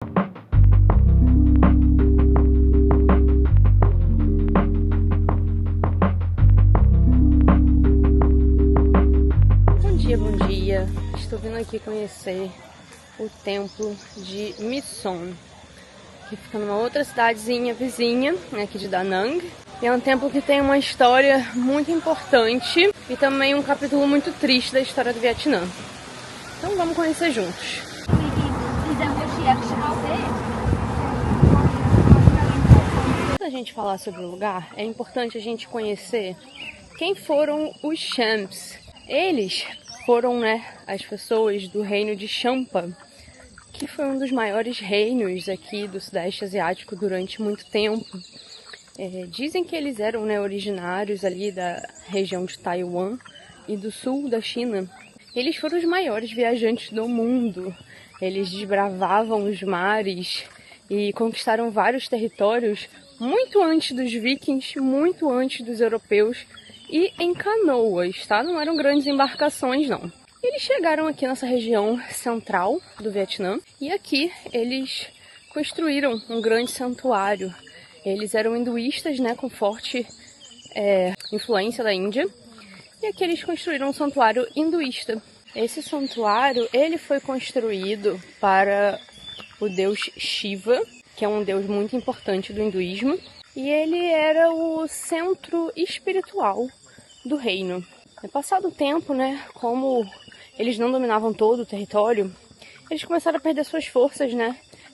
Bom dia, estou vindo aqui conhecer o templo de Myson, que fica numa outra cidadezinha vizinha, aqui de Da Nang. E é um templo que tem uma história muito importante e também um capítulo muito triste da história do Vietnã. Então vamos conhecer juntos. Antes da gente falar sobre o lugar, é importante a gente conhecer quem foram os Champs. Eles foram, as pessoas do reino de Champa, que foi um dos maiores reinos aqui do Sudeste Asiático durante muito tempo. Dizem que eles eram originários ali da região de Taiwan e do sul da China. Eles foram os maiores viajantes do mundo. Eles desbravavam os mares e conquistaram vários territórios muito antes dos vikings, muito antes dos europeus e em canoas, tá? Não eram grandes embarcações, não. Eles chegaram aqui nessa região central do Vietnã e aqui eles construíram um grande santuário. Eles eram hinduístas, com forte influência da Índia. E aqui eles construíram um santuário hinduísta. Esse santuário, ele foi construído para o deus Shiva, que é um deus muito importante do hinduísmo. E ele era o centro espiritual do reino. Passado o tempo, como eles não dominavam todo o território, eles começaram a perder suas forças,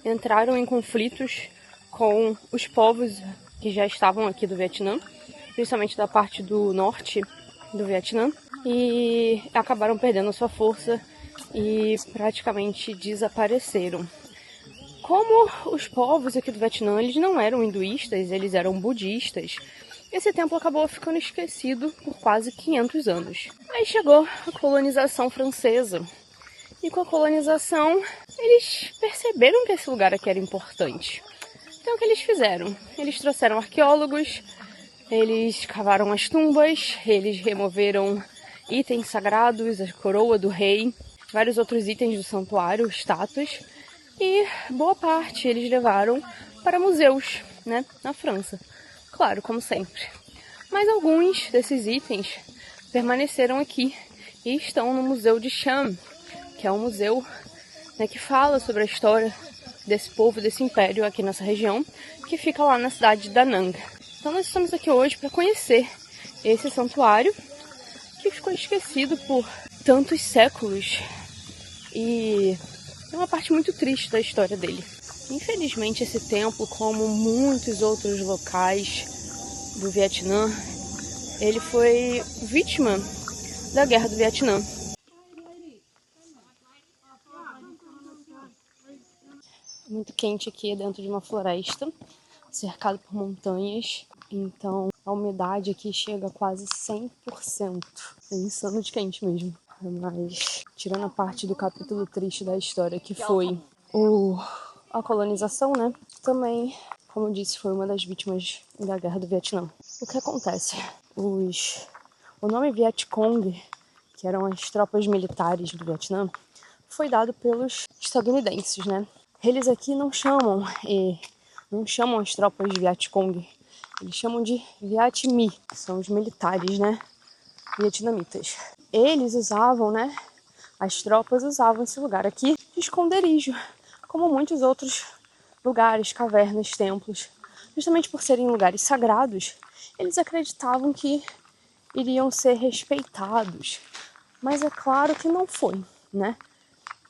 Entraram em conflitos com os povos que já estavam aqui do Vietnã, principalmente da parte do norte do Vietnã, e acabaram perdendo a sua força e praticamente desapareceram. Como os povos aqui do Vietnã, eles não eram hinduístas, eles eram budistas, esse templo acabou ficando esquecido por quase 500 anos. Aí chegou a colonização francesa. E com a colonização, eles perceberam que esse lugar aqui era importante. Então o que eles fizeram? Eles trouxeram arqueólogos, eles cavaram as tumbas, eles removeram itens sagrados, a coroa do rei, vários outros itens do santuário, estátuas, e boa parte eles levaram para museus, na França. Claro, como sempre. Mas alguns desses itens permaneceram aqui e estão no Museu de Cham, que é um museu que fala sobre a história desse povo, desse império aqui nessa região, que fica lá na cidade de Da Nang. Então nós estamos aqui hoje para conhecer esse santuário que ficou esquecido por tantos séculos e é uma parte muito triste da história dele. Infelizmente esse templo, como muitos outros locais do Vietnã, ele foi vítima da Guerra do Vietnã. Muito quente aqui dentro de uma floresta, cercado por montanhas, então a umidade aqui chega a quase 100%. É insano de quente mesmo. Mas, tirando a parte do capítulo triste da história, que foi a colonização, também, como eu disse, foi uma das vítimas da Guerra do Vietnã. O que acontece? O nome Vietcong, que eram as tropas militares do Vietnã, foi dado pelos estadunidenses, Eles aqui não chamam as tropas de Vietcong, eles chamam de Viet My, que são os militares, vietnamitas. Eles usavam, as tropas usavam esse lugar aqui de esconderijo, como muitos outros lugares, cavernas, templos. Justamente por serem lugares sagrados, eles acreditavam que iriam ser respeitados. Mas é claro que não foi,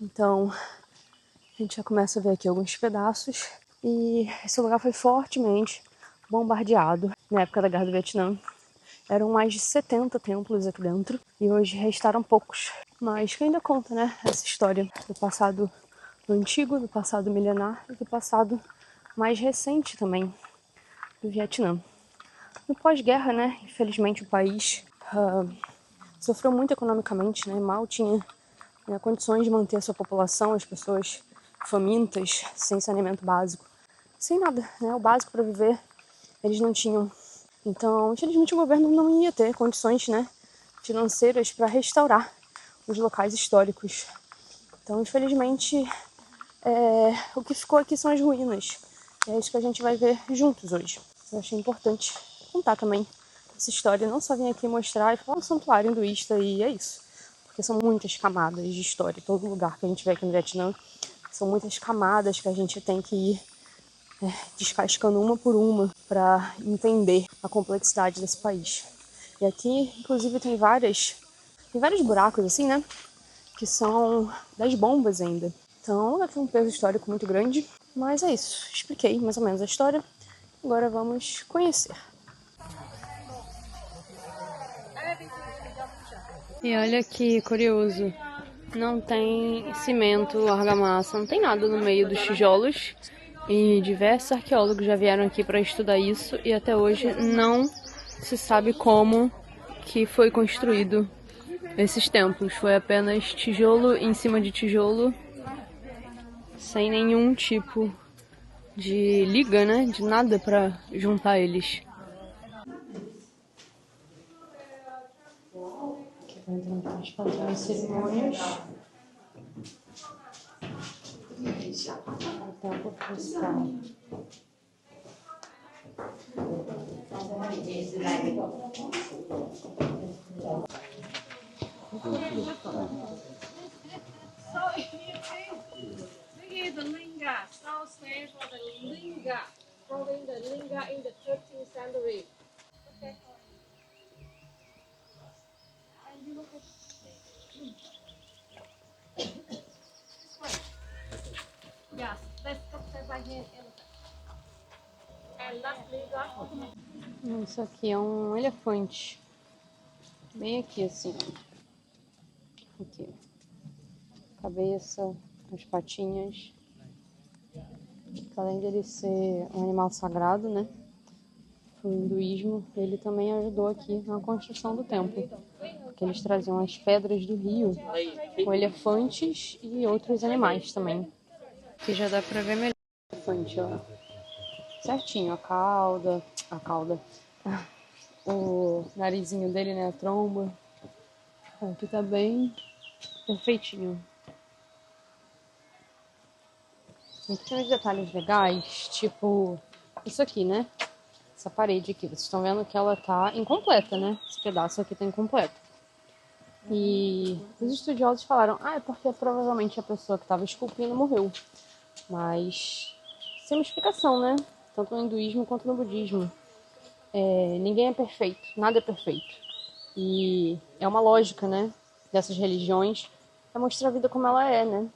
Então, a gente já começa a ver aqui alguns pedaços. E esse lugar foi fortemente bombardeado na época da Guerra do Vietnã. Eram mais de 70 templos aqui dentro e hoje restaram poucos. Mas que ainda conta, essa história do passado antigo, do passado milenar e do passado mais recente também do Vietnã. No pós-guerra, infelizmente o país sofreu muito economicamente, mal tinha condições de manter a sua população, as pessoas famintas, sem saneamento básico, sem nada, o básico para viver eles não tinham. Então, infelizmente, o governo não ia ter condições, financeiras para restaurar os locais históricos. Então, infelizmente, o que ficou aqui são as ruínas. É isso que a gente vai ver juntos hoje. Eu achei importante contar também essa história, não só vir aqui mostrar e falar um santuário hinduísta e é isso. Porque são muitas camadas de história. Todo lugar que a gente vê aqui no Vietnã são muitas camadas que a gente tem que ir descascando uma por uma para entender a complexidade desse país. E aqui, inclusive, tem vários buracos assim, né? Que são das bombas ainda. Então, aqui é um peso histórico muito grande. Mas é isso. Expliquei mais ou menos a história. Agora vamos conhecer. E olha que curioso. Não tem cimento, argamassa, não tem nada no meio dos tijolos. E diversos arqueólogos já vieram aqui para estudar isso e até hoje não se sabe como que foi construído esses templos. Foi apenas tijolo em cima de tijolo, sem nenhum tipo de liga, né? De nada para juntar eles. Aqui vai entrar para fazer as cerimônias. O templo principal. The linga, South stands for the linga, following the linga in the 13th century. Okay. And you look at this way. Yes, let's go step by hand and last linga. Isso aqui é um elefante. Bem aqui, assim. Aqui. Cabeça, as patinhas. Além dele ser um animal sagrado, né? Pro hinduísmo, ele também ajudou aqui na construção do templo. Porque eles traziam as pedras do rio com elefantes e outros animais também. Aqui já dá pra ver melhor o elefante, ó. Certinho, a cauda, o narizinho dele, né, a tromba. Aqui tá bem perfeitinho. Aqui tem uns detalhes legais, tipo isso aqui, né? Essa parede aqui, vocês estão vendo que ela tá incompleta, né? Esse pedaço aqui tá incompleto. E os estudiosos falaram, é porque provavelmente a pessoa que estava esculpindo morreu. Mas sem uma explicação, né? Tanto no hinduísmo quanto no budismo. Ninguém é perfeito, nada é perfeito. E é uma lógica, né, dessas religiões, é mostrar a vida como ela é, né?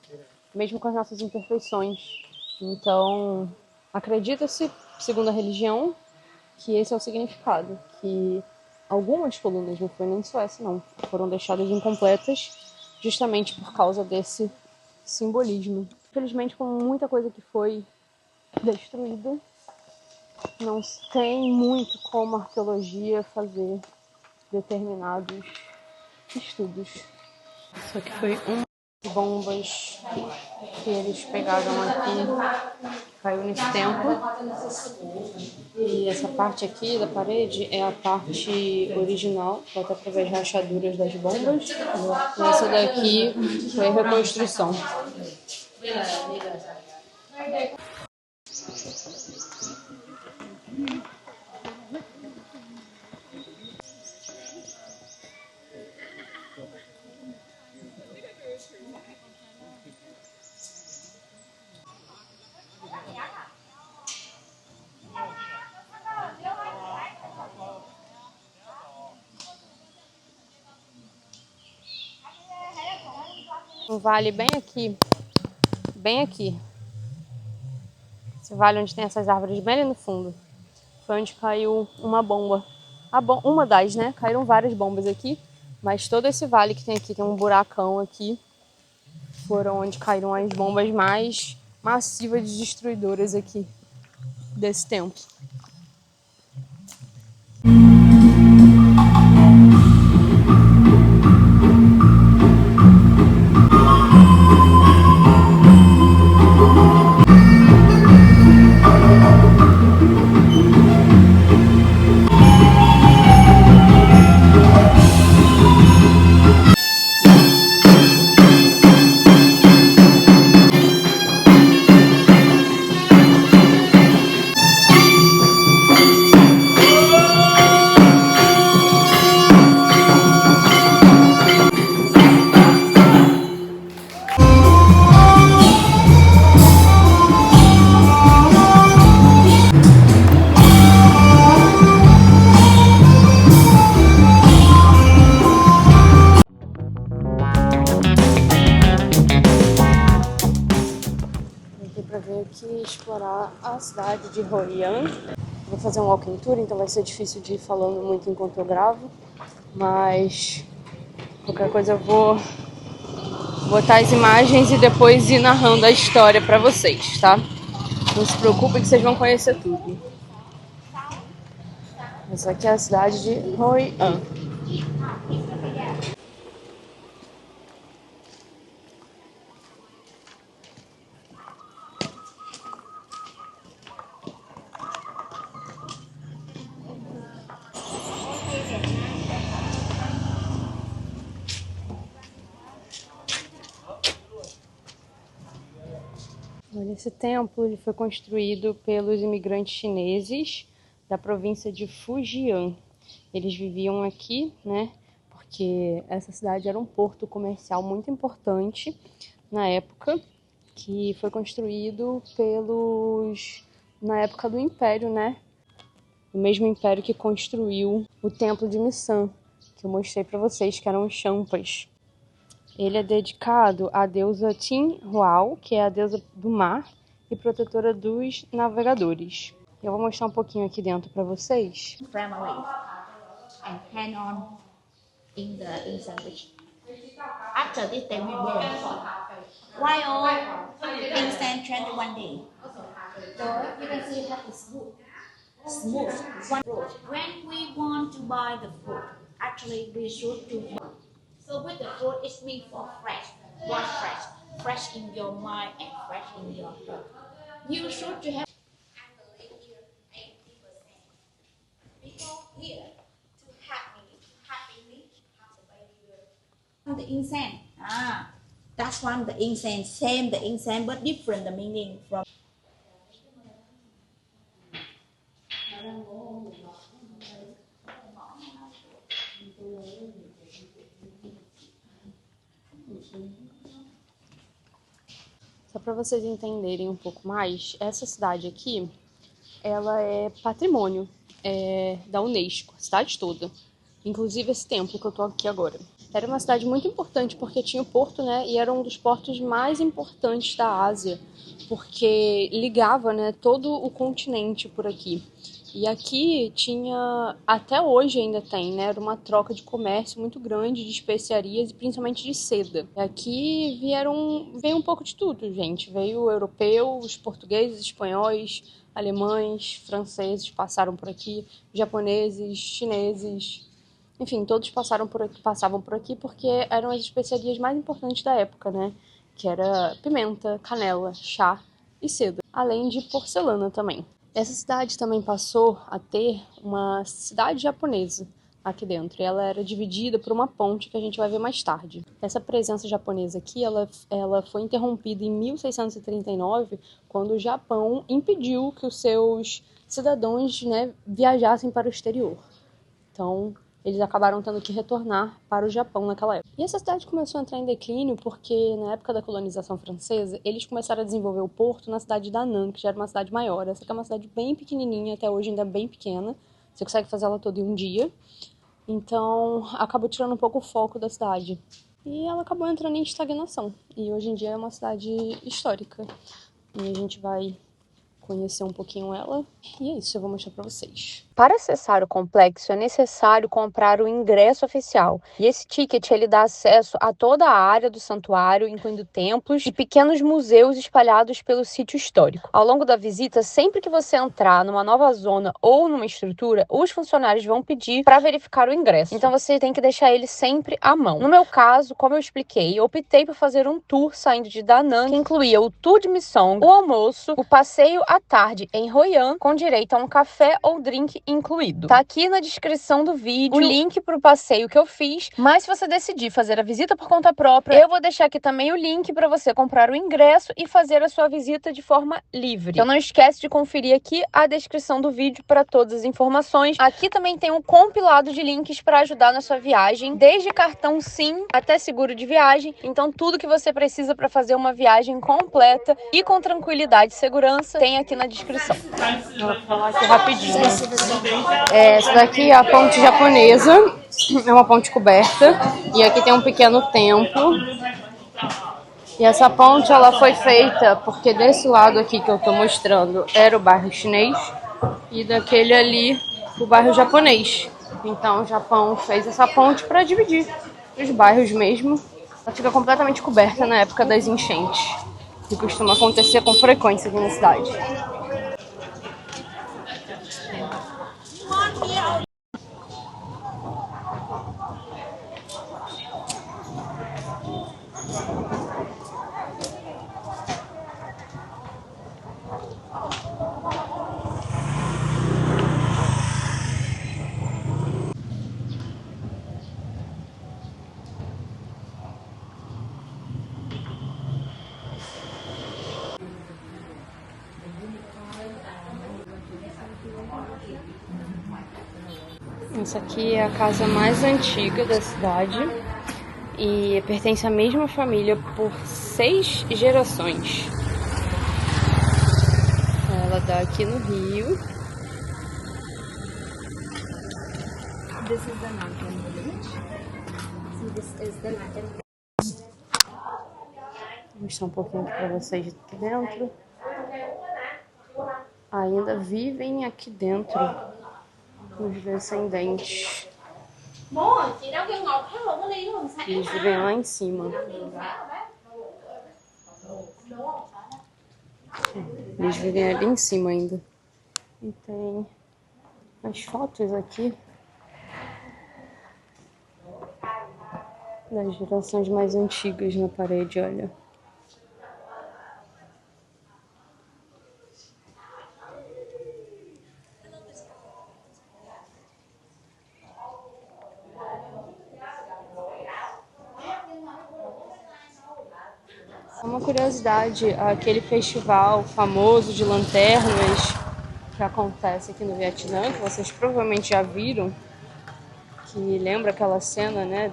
Mesmo com as nossas imperfeições. Então, acredita-se, segundo a religião, que esse é o significado. Que algumas colunas, não foi nem só essa não, foram deixadas incompletas justamente por causa desse simbolismo. Infelizmente, com muita coisa que foi destruída, não tem muito como a arqueologia fazer determinados estudos. Só que foi uma das bombas que eles pegaram aqui, caiu nesse templo. E essa parte aqui da parede é a parte original, dá até pra ver as rachaduras das bombas. E essa daqui foi a reconstrução. Um vale bem aqui, esse vale onde tem essas árvores bem ali no fundo, foi onde caiu uma bomba. Uma das, né? Caíram várias bombas aqui, mas todo esse vale que tem aqui, tem um buracão aqui, foram onde caíram as bombas mais massivas e destruidoras aqui desse templo. aqui explorar a cidade de Hoi An. Vou fazer um walking tour, então vai ser difícil de ir falando muito enquanto eu gravo, mas qualquer coisa eu vou botar as imagens e depois ir narrando a história pra vocês, tá? Não se preocupem que vocês vão conhecer tudo. Essa aqui é a cidade de Hoi An. Olha, esse templo ele foi construído pelos imigrantes chineses da província de Fujian. Eles viviam aqui, né? Porque essa cidade era um porto comercial muito importante na época, que foi construído na época do Império, né? O mesmo império que construiu o Templo de Misan, que eu mostrei para vocês, que eram os Champas. Ele é dedicado à deusa Tin Huao, que é a deusa do mar e protetora dos navegadores. Eu vou mostrar um pouquinho aqui dentro para vocês. Family and hand on in the incense. After this, they will burn. While incense 21 days. So you can see that it's smooth. Smooth. One fruit. When we want to buy the fruit, actually we should do. So with the fruit, it's meant for fresh. What fresh? Fresh in your mind and fresh in your heart. You should to have. Here to happily have the baby. The incense. That's one the incense. Same the incense but different the meaning from. Só para vocês entenderem um pouco mais, essa cidade aqui, ela é patrimônio da Unesco, a cidade toda. Inclusive esse templo que eu tô aqui agora. Era uma cidade muito importante porque tinha o porto, né? E era um dos portos mais importantes da Ásia, porque ligava, né, todo o continente por aqui. E aqui tinha, até hoje ainda tem, né? Era uma troca de comércio muito grande de especiarias e principalmente de seda. Aqui veio um pouco de tudo, gente. Veio europeus, portugueses, espanhóis, alemães, franceses passaram por aqui, japoneses, chineses. Enfim, todos passavam por aqui porque eram as especiarias mais importantes da época, né? Que era pimenta, canela, chá e seda. Além de porcelana também. Essa cidade também passou a ter uma cidade japonesa aqui dentro. E ela era dividida por uma ponte que a gente vai ver mais tarde. Essa presença japonesa aqui, ela foi interrompida em 1639, quando o Japão impediu que os seus cidadãos, né, viajassem para o exterior. Então, eles acabaram tendo que retornar para o Japão naquela época. E essa cidade começou a entrar em declínio porque, na época da colonização francesa, eles começaram a desenvolver o porto na cidade de Danang, que já era uma cidade maior. Essa aqui é uma cidade bem pequenininha, até hoje ainda bem pequena. Você consegue fazer ela toda em um dia. Então, acabou tirando um pouco o foco da cidade. E ela acabou entrando em estagnação. E hoje em dia é uma cidade histórica. E a gente vai conhecer um pouquinho ela. E é isso, eu vou mostrar pra vocês. Para acessar o complexo é necessário comprar o ingresso oficial. E esse ticket ele dá acesso a toda a área do santuário, incluindo templos e pequenos museus espalhados pelo sítio histórico. Ao longo da visita, sempre que você entrar numa nova zona ou numa estrutura, os funcionários vão pedir para verificar o ingresso. Então você tem que deixar ele sempre à mão. No meu caso, como eu expliquei, eu optei por fazer um tour saindo de Da Nang, que incluía o tour de Misong, o almoço, o passeio à tarde em Hoi An, com direito a um café ou drink incluído. Tá aqui na descrição do vídeo o link pro passeio que eu fiz, mas se você decidir fazer a visita por conta própria, eu vou deixar aqui também o link para você comprar o ingresso e fazer a sua visita de forma livre. Então não esquece de conferir aqui a descrição do vídeo para todas as informações. Aqui também tem um compilado de links para ajudar na sua viagem, desde cartão SIM até seguro de viagem. Então tudo que você precisa para fazer uma viagem completa e com tranquilidade e segurança tem aqui na descrição. Vou falar aqui rapidinho. Essa daqui é a ponte japonesa, é uma ponte coberta, e aqui tem um pequeno templo. E essa ponte ela foi feita porque desse lado aqui que eu tô mostrando era o bairro chinês e daquele ali o bairro japonês. Então o Japão fez essa ponte para dividir os bairros mesmo. Ela fica completamente coberta na época das enchentes, que costuma acontecer com frequência aqui na cidade. Essa aqui é a casa mais antiga da cidade e pertence à mesma família por 6 gerações. Ela dá aqui no Rio. This is the Nankan village. See, this is the Nankan. Vou mostrar um pouquinho aqui pra vocês aqui dentro. Ainda vivem aqui dentro os descendentes. Eles vivem lá em cima. Eles vivem ali em cima ainda. E tem as fotos aqui das gerações mais antigas na parede, olha. Uma curiosidade, aquele festival famoso de lanternas que acontece aqui no Vietnã, que vocês provavelmente já viram, que lembra aquela cena, né,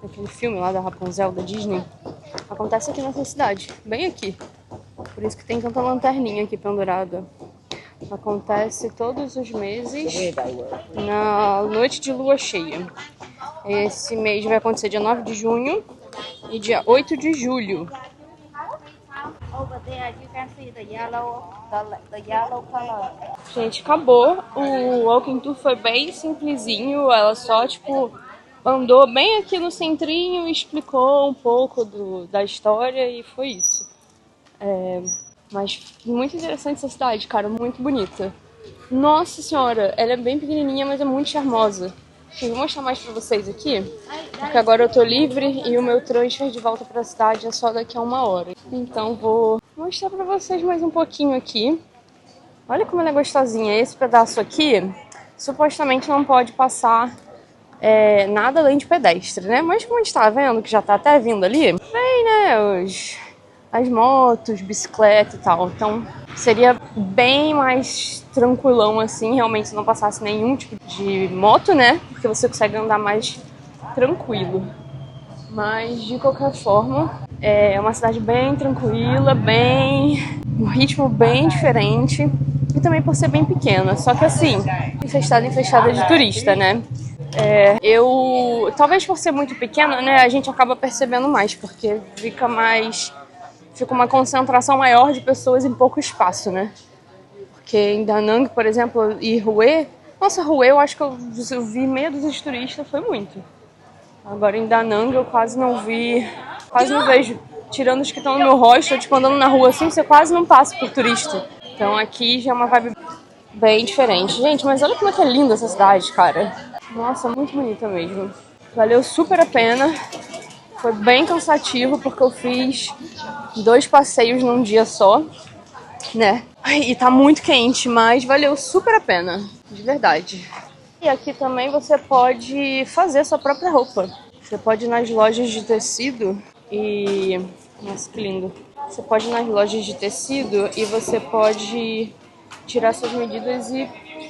daquele filme lá da Rapunzel, da Disney, acontece aqui nessa cidade, bem aqui. Por isso que tem tanta lanterninha aqui pendurada. Acontece todos os meses na noite de lua cheia. Esse mês vai acontecer dia 9 de junho e dia 8 de julho. Over there, you can see the yellow color. Gente, acabou. O walking tour foi bem simplesinho. Ela só, tipo, andou bem aqui no centrinho e explicou um pouco da história e foi isso. Mas muito interessante essa cidade, cara. Muito bonita. Nossa senhora, ela é bem pequenininha, mas é muito charmosa. Eu vou mostrar mais pra vocês aqui, porque agora eu tô livre e o meu transfer de volta pra cidade é só daqui a 1 hora. Então vou mostrar pra vocês mais um pouquinho aqui. Olha como ela é gostosinha. Esse pedaço aqui, supostamente não pode passar nada além de pedestre, né? Mas como a gente tá vendo que já tá até vindo ali, vem, né, as motos, bicicleta e tal. Então seria bem mais tranquilão assim, realmente se não passasse nenhum tipo de moto, né? Porque você consegue andar mais tranquilo. Mas de qualquer forma, é uma cidade bem tranquila, um ritmo bem diferente. E também por ser bem pequena. Só que assim, infestada de turista, né? Talvez por ser muito pequena, né, a gente acaba percebendo mais, porque fica uma concentração maior de pessoas em pouco espaço, né? Porque em Da Nang, por exemplo, e Hue, nossa, Hue eu acho que eu vi meia dúzia de turistas, foi muito. Agora em Da Nang eu quase não vejo. Tirando os que estão no meu hostel, tipo, andando na rua assim, você quase não passa por turista. Então aqui já é uma vibe bem diferente. Gente, mas olha como é que é linda essa cidade, cara. Nossa, muito bonita mesmo. Valeu super a pena. Foi bem cansativo porque eu fiz 2 passeios num dia só, né? E tá muito quente, mas valeu super a pena, de verdade. E aqui também você pode fazer sua própria roupa. Você pode ir nas lojas de tecido e... Nossa, que lindo. Você pode ir nas lojas de tecido e você pode tirar suas medidas e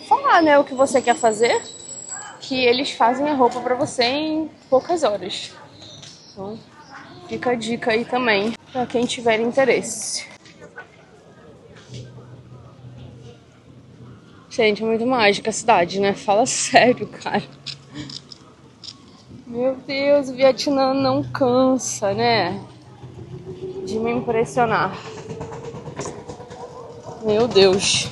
falar, né, o que você quer fazer, que eles fazem a roupa pra você em poucas horas. Então, fica a dica aí também, pra quem tiver interesse. Gente, é muito mágica a cidade, né? Fala sério, cara. Meu Deus, o Vietnã não cansa, né? de me impressionar. Meu Deus.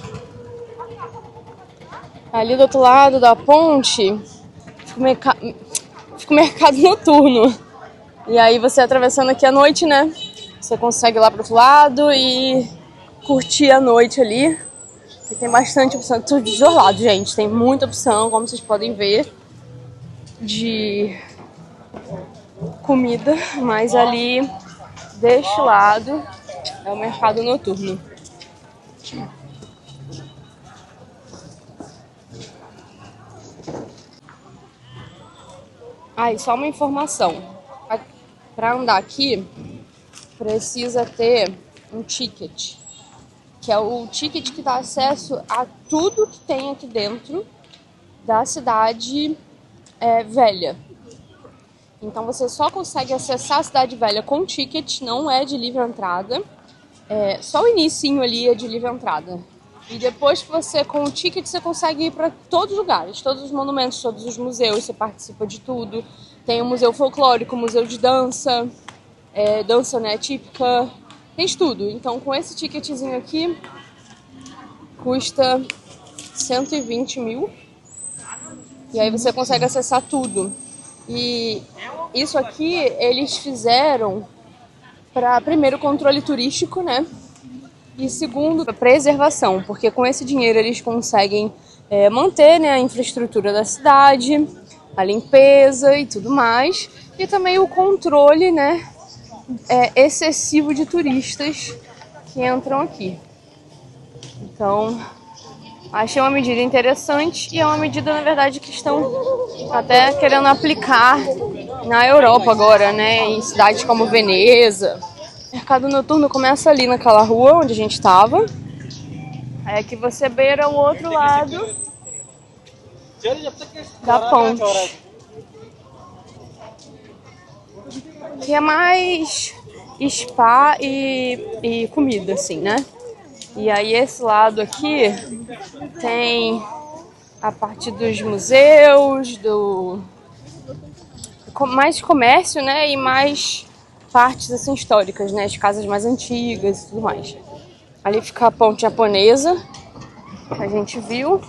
Ali do outro lado da ponte fica o mercado noturno. E aí você atravessando aqui à noite, né? Você consegue ir lá pro outro lado e curtir a noite ali. E tem bastante opção. Tudo de dois lados, gente. Tem muita opção, como vocês podem ver, de comida. Mas ali, deste lado, é o mercado noturno. Ah, e só uma informação. Para andar aqui, precisa ter um ticket, que é o ticket que dá acesso a tudo que tem aqui dentro da cidade velha. Então você só consegue acessar a cidade velha com ticket, não é de livre entrada. Só o inicinho ali é de livre entrada. E depois que você, com o ticket, você consegue ir para todos os lugares, todos os monumentos, todos os museus, você participa de tudo. Tem o museu folclórico, o museu de dança, dança, né, típica, tem de tudo. Então com esse ticketzinho aqui, custa 120 mil. E aí você consegue acessar tudo. E isso aqui eles fizeram para, primeiro, controle turístico, né? E segundo, preservação, porque com esse dinheiro eles conseguem manter, né, a infraestrutura da cidade, a limpeza e tudo mais, e também o controle, né, excessivo de turistas que entram aqui. Então, achei uma medida interessante e é uma medida, na verdade, que estão até querendo aplicar na Europa agora, né, em cidades como Veneza. O mercado noturno começa ali naquela rua onde a gente estava. É que você beira o outro lado da ponte. Que é mais spa e comida, assim, né? E aí esse lado aqui tem a parte dos museus, mais comércio, né? E mais partes assim históricas, né? As casas mais antigas e tudo mais. Ali fica a ponte japonesa, a gente viu.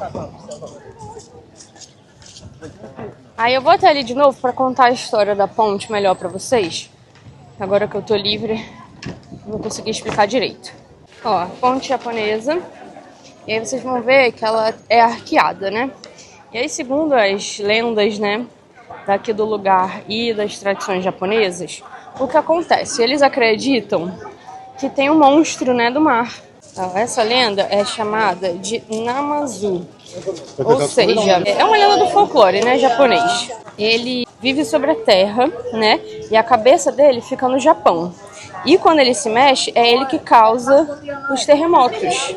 Aí eu vou até ali de novo para contar a história da ponte melhor para vocês. Agora que eu tô livre, não consegui explicar direito. Ó, a ponte japonesa. E aí vocês vão ver que ela é arqueada, né? E aí, segundo as lendas, né, daqui do lugar e das tradições japonesas, o que acontece? Eles acreditam que tem um monstro, né, do mar. Então, essa lenda é chamada de Namazu, ou seja, é uma lenda do folclore, né, japonês. Ele vive sobre a terra, né, e a cabeça dele fica no Japão. E quando ele se mexe, é ele que causa os terremotos.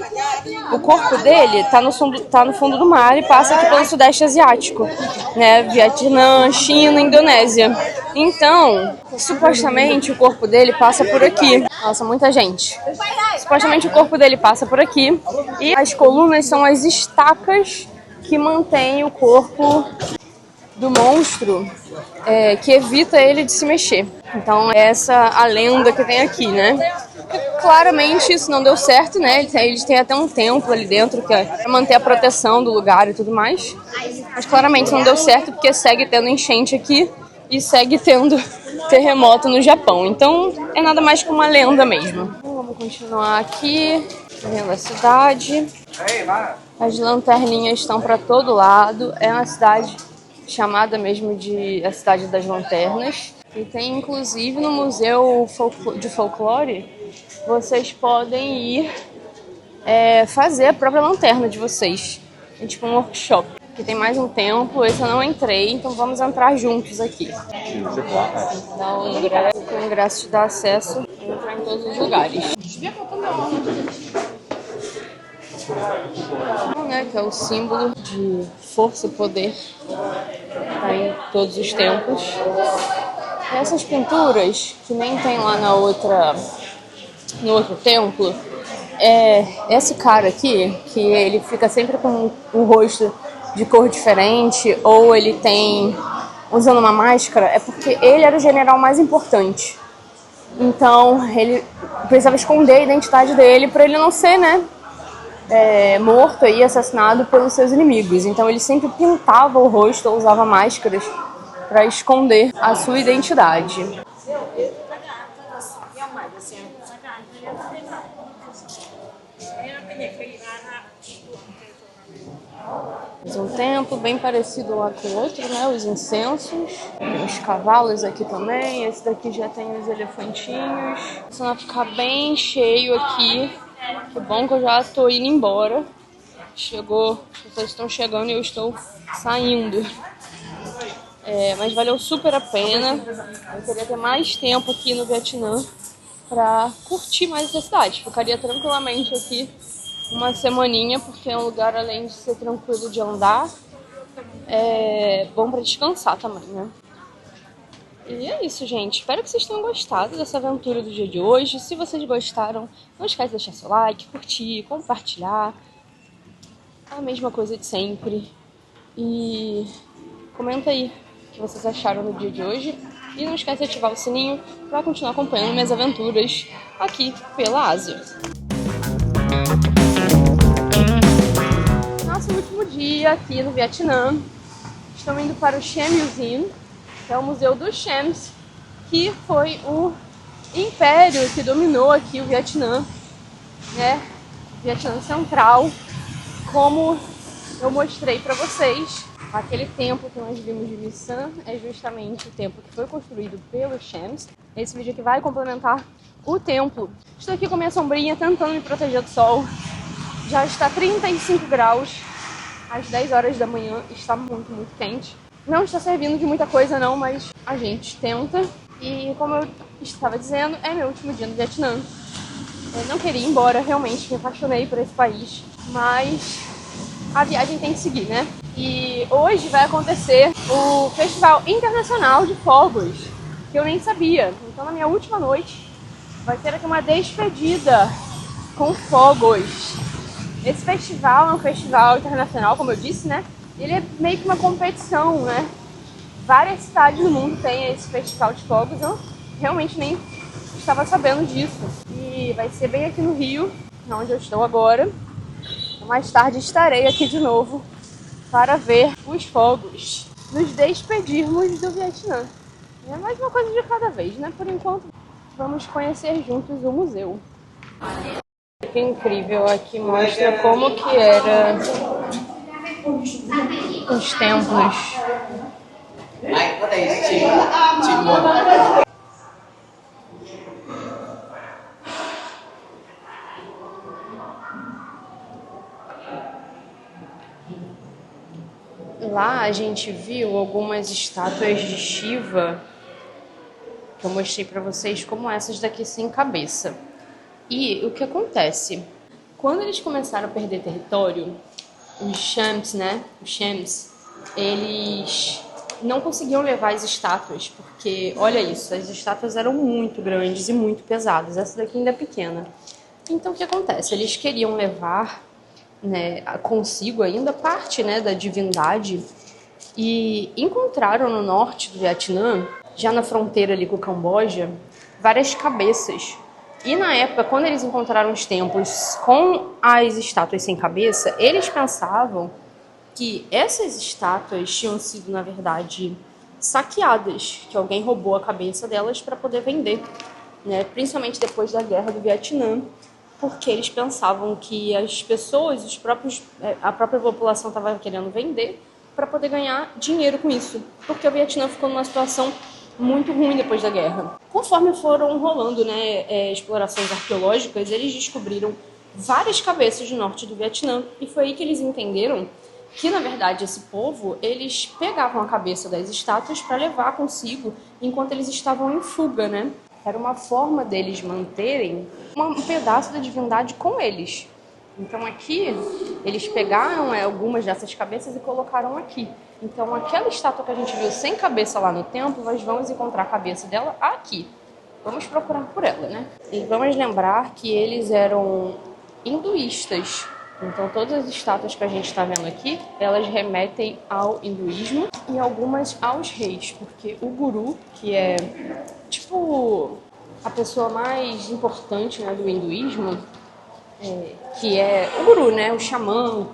O corpo dele tá no fundo do mar e passa aqui pelo Sudeste Asiático, né? Vietnã, China, Indonésia. Então, supostamente o corpo dele passa por aqui. Nossa, muita gente. Supostamente o corpo dele passa por aqui. E as colunas são as estacas que mantêm o corpo do monstro, que evita ele de se mexer. Então essa a lenda que tem aqui, né? Claramente isso não deu certo, né? Eles têm até um templo ali dentro que é para manter a proteção do lugar e tudo mais. Mas claramente não deu certo porque segue tendo enchente aqui e segue tendo terremoto no Japão. Então é nada mais que uma lenda mesmo. Vamos continuar aqui, vendo a cidade. As lanterninhas estão para todo lado. É uma cidade chamada mesmo de a Cidade das Lanternas. E tem inclusive no Museu de Folclore, vocês podem ir fazer a própria lanterna de vocês. É tipo um workshop. Aqui tem mais um templo, esse eu não entrei, então vamos entrar juntos aqui. Dá o ingresso te dá acesso a entrar em todos os lugares. Né, que é o símbolo de força e poder, tá em todos os templos. E essas pinturas, que nem tem lá no outro templo, esse cara aqui, que ele fica sempre com o rosto de cor diferente, ou ele tem usando uma máscara, é porque ele era o general mais importante Então ele precisava esconder a identidade dele para ele não ser, né, morto e assassinado pelos seus inimigos. Então ele sempre pintava o rosto ou usava máscaras para esconder a sua identidade. Um templo bem parecido lá com o outro, né? Os incensos, os cavalos aqui também. Esse daqui já tem os elefantinhos. Vai ficar bem cheio aqui. Que bom que eu já tô indo embora. As pessoas estão chegando e eu estou saindo. Mas valeu super a pena. Eu queria ter mais tempo aqui no Vietnã para curtir mais essa cidade. Ficaria tranquilamente aqui uma semaninha, porque é um lugar, além de ser tranquilo de andar, bom para descansar também, né? E é isso, gente. Espero que vocês tenham gostado dessa aventura do dia de hoje. Se vocês gostaram, não esquece de deixar seu like, curtir, compartilhar. A mesma coisa de sempre. E comenta aí o que vocês acharam no dia de hoje. E não esquece de ativar o sininho para continuar acompanhando minhas aventuras aqui pela Ásia. Nosso último dia aqui no Vietnã. Estamos indo para o Siem Museum, que é o museu dos Siems, que foi o império que dominou aqui o Vietnã, né? Vietnã Central, como eu mostrei para vocês. Aquele templo que nós vimos de Visan é justamente o templo que foi construído pelos Siems. Esse vídeo aqui vai complementar o templo. Estou aqui com minha sombrinha tentando me proteger do sol. Já está 35 graus. Às 10 horas da manhã, está muito, muito quente. Não está servindo de muita coisa não, mas a gente tenta. E como eu estava dizendo, é meu último dia no Vietnã. Eu não queria ir embora, realmente me apaixonei por esse país. Mas a viagem tem que seguir, né? E hoje vai acontecer o Festival Internacional de Fogos, que eu nem sabia. Então na minha última noite vai ter aqui uma despedida com fogos. Esse festival é um festival internacional, como eu disse, né? Ele é meio que uma competição, né? Várias cidades do mundo têm esse festival de fogos. Eu realmente nem estava sabendo disso. E vai ser bem aqui no Rio, onde eu estou agora. Mais tarde estarei aqui de novo para ver os fogos. Nos despedirmos do Vietnã. É mais uma coisa de cada vez, né? Por enquanto, vamos conhecer juntos o museu. Que incrível, aqui mostra como que era os templos. Lá a gente viu algumas estátuas de Shiva que eu mostrei para vocês, como essas daqui sem cabeça. E o que acontece? Quando eles começaram a perder território, os Siems, né? Os Siems, eles não conseguiam levar as estátuas, porque, olha isso, as estátuas eram muito grandes e muito pesadas. Essa daqui ainda é pequena. Então o que acontece? Eles queriam levar, né, consigo ainda parte, né, da divindade, e encontraram no norte do Vietnã, já na fronteira ali com o Camboja, várias cabeças. E na época, quando eles encontraram os templos com as estátuas sem cabeça, eles pensavam que essas estátuas tinham sido, na verdade, saqueadas, que alguém roubou a cabeça delas para poder vender, né? Principalmente depois da Guerra do Vietnã, porque eles pensavam que as pessoas, a própria população estava querendo vender para poder ganhar dinheiro com isso, porque o Vietnã ficou numa situação muito ruim depois da guerra. Conforme foram rolando, né, explorações arqueológicas, eles descobriram várias cabeças do norte do Vietnã, e foi aí que eles entenderam que, na verdade, esse povo, eles pegavam a cabeça das estátuas para levar consigo enquanto eles estavam em fuga, né? Era uma forma deles manterem um pedaço da divindade com eles. Então aqui, eles pegaram algumas dessas cabeças e colocaram aqui. Então aquela estátua que a gente viu sem cabeça lá no templo, nós vamos encontrar a cabeça dela aqui. Vamos procurar por ela, né? E vamos lembrar que eles eram hinduístas. Então todas as estátuas que a gente está vendo aqui, elas remetem ao hinduísmo e algumas aos reis. Porque o guru, que é tipo a pessoa mais importante, né, do hinduísmo, que é o guru, né, o xamã,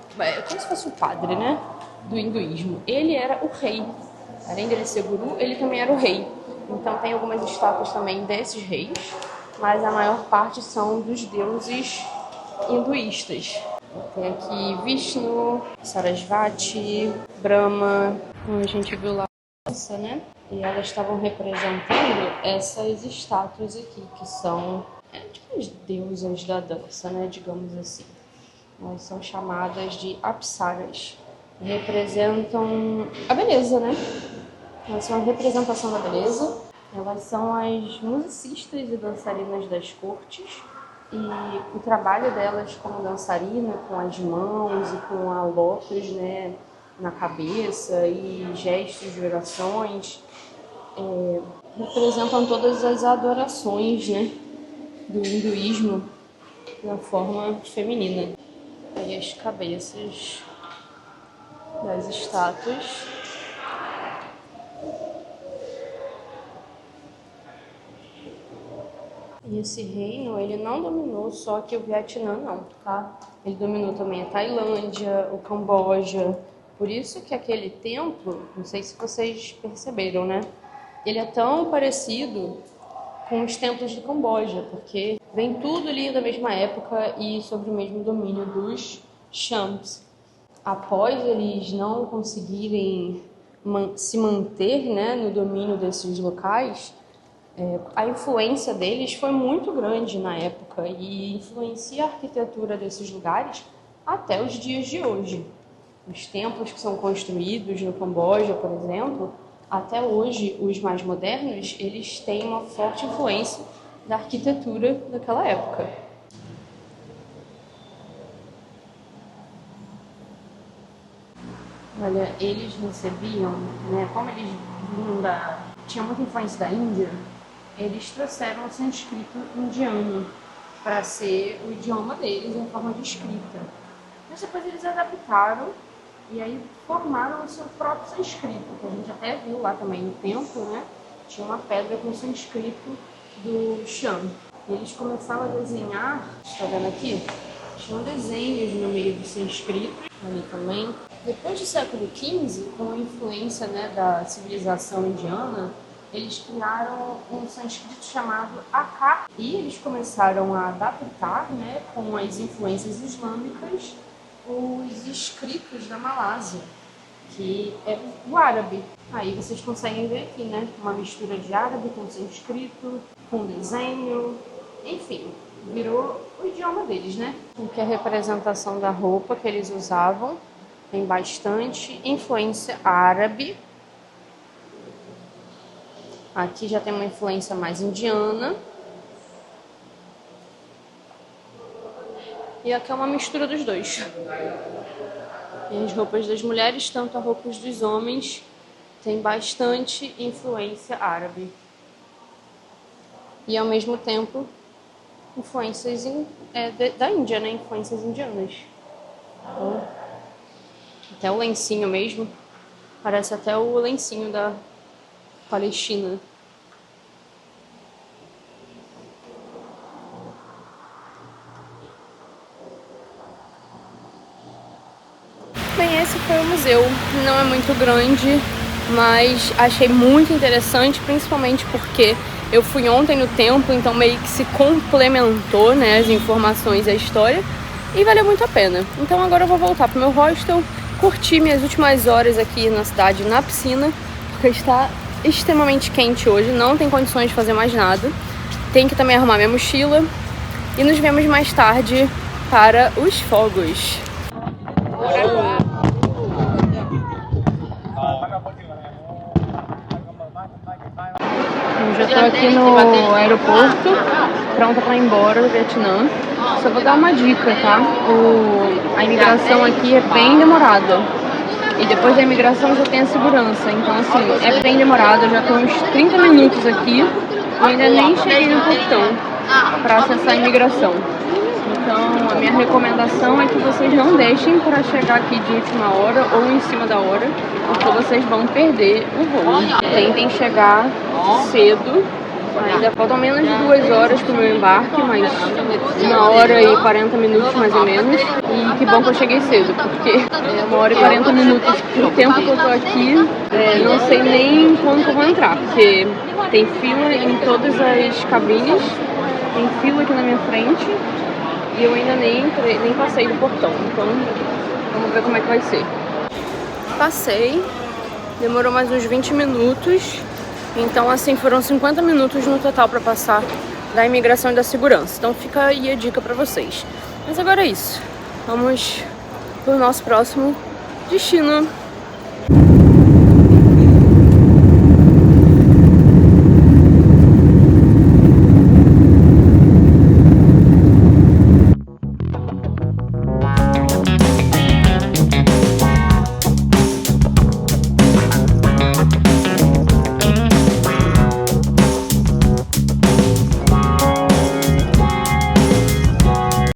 como se fosse o padre, né, do hinduísmo. Ele era o rei. Além dele ser guru, ele também era o rei. Então tem algumas estátuas também desses reis, mas a maior parte são dos deuses hinduístas. Tem aqui Vishnu, Sarasvati, Brahma, como a gente viu lá, né? E elas estavam representando essas estátuas aqui, que são tipo as deusas da dança, né? Digamos assim. Elas são chamadas de apsaras. Representam a beleza, né? Elas são a representação da beleza. Elas são as musicistas e dançarinas das cortes. E o trabalho delas como dançarina, com as mãos e com a lótus, né, na cabeça e gestos de orações, representam todas as adorações, né, do hinduísmo na forma feminina. Aí as cabeças das estátuas. E esse reino, ele não dominou só aqui o Vietnã, não, tá? Ele dominou também a Tailândia, o Camboja. Por isso que aquele templo, não sei se vocês perceberam, né? Ele é tão parecido com os templos do Camboja, porque vem tudo ali da mesma época e sobre o mesmo domínio dos Champs. Após eles não conseguirem se manter, né, no domínio desses locais, a influência deles foi muito grande na época e influencia a arquitetura desses lugares até os dias de hoje. Os templos que são construídos no Camboja, por exemplo, até hoje, os mais modernos, eles têm uma forte influência da arquitetura daquela época. Olha, eles recebiam, né, como eles tinham muita influência da Índia, eles trouxeram o sânscrito indiano para ser o idioma deles em forma de escrita. Mas depois eles adaptaram e aí formaram o seu próprio sânscrito, que a gente até viu lá também no templo, né? Tinha uma pedra com o sânscrito do Shan. E eles começaram a desenhar, está vendo aqui? Tinham desenhos no meio do sânscrito, ali também. Depois do século XV, com a influência, né, da civilização indiana, eles criaram um sânscrito chamado Akar e eles começaram a adaptar, né, com as influências islâmicas, os escritos da Malásia, que é o árabe. Aí vocês conseguem ver aqui, né, uma mistura de árabe com sânscrito, com desenho, enfim, virou o idioma deles, né? Que é a representação da roupa que eles usavam tem bastante influência árabe. Aqui já tem uma influência mais indiana. E aqui é uma mistura dos dois. E as roupas das mulheres, tanto as roupas dos homens, tem bastante influência árabe. E ao mesmo tempo, influências da Índia, né? Influências indianas. Então, até o lencinho mesmo, parece até o lencinho da Palestina. Bem, esse foi o museu. Não é muito grande, mas achei muito interessante, principalmente porque eu fui ontem no templo, então meio que se complementou, né, as informações e a história, e valeu muito a pena. Então agora eu vou voltar pro meu hostel, curtir minhas últimas horas aqui na cidade, na piscina, porque está extremamente quente hoje, não tem condições de fazer mais nada. Tenho que também arrumar minha mochila e nos vemos mais tarde para os fogos. Eu já estou aqui no aeroporto, pronta para ir embora do Vietnã. Só vou dar uma dica, tá? A imigração aqui é bem demorada. E depois da imigração já tem a segurança. Então, assim, é bem demorado. Eu já estou uns 30 minutos aqui e ainda nem cheguei no portão para acessar a imigração. Então, a minha recomendação é que vocês não deixem para chegar aqui de última hora ou em cima da hora, porque vocês vão perder o voo. Tentem chegar cedo Ainda faltam menos de 2 horas pro meu embarque, mas 1h e 40 minutos mais ou menos. E que bom que eu cheguei cedo, porque 1h e 40 minutos do tempo que eu tô aqui, não sei nem quando eu vou entrar, porque tem fila em todas as cabines, tem fila aqui na minha frente e eu ainda nem passei do portão, então vamos ver como é que vai ser. Passei, demorou mais uns 20 minutos. Então, assim, foram 50 minutos no total para passar da imigração e da segurança. Então, fica aí a dica para vocês. Mas agora é isso. Vamos pro nosso próximo destino.